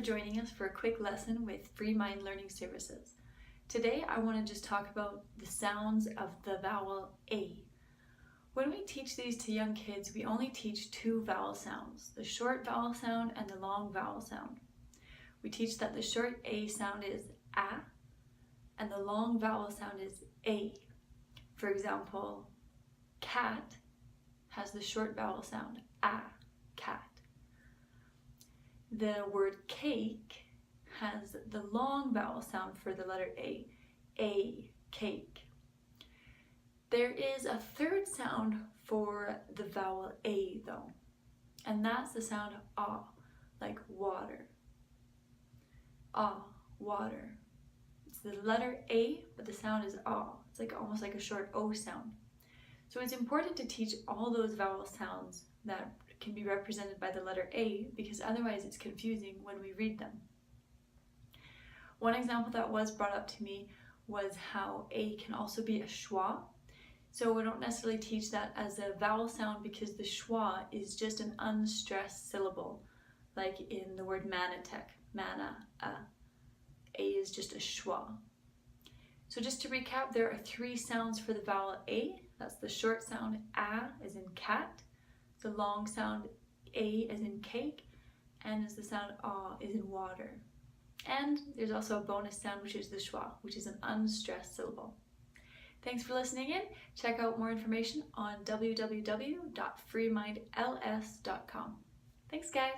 joining us for a quick lesson with Free Mind Learning Services. Today I want to just talk about the sounds of the vowel A. When we teach these to young kids, we only teach two vowel sounds, the short vowel sound and the long vowel sound. We teach that the short A sound is A and the long vowel sound is A. For example, cat has the short vowel sound A, cat. The word cake has the long vowel sound for the letter A, cake. There is a third sound for the vowel A though, and that's the sound A, like water. A, water. It's the letter A, but the sound is A. It's like almost like a short O sound. So it's important to teach all those vowel sounds that can be represented by the letter A, because otherwise it's confusing when we read them. One example that was brought up to me was how A can also be a schwa. So we don't necessarily teach that as a vowel sound because the schwa is just an unstressed syllable, like in the word manatek, mana, A is just a schwa. So just to recap, there are three sounds for the vowel A. That's the short sound A as in cat, the long sound A as in cake, and as the sound A is in water. And there's also a bonus sound, which is the schwa, which is an unstressed syllable. Thanks for listening in. Check out more information on www.freemindls.com. Thanks guys!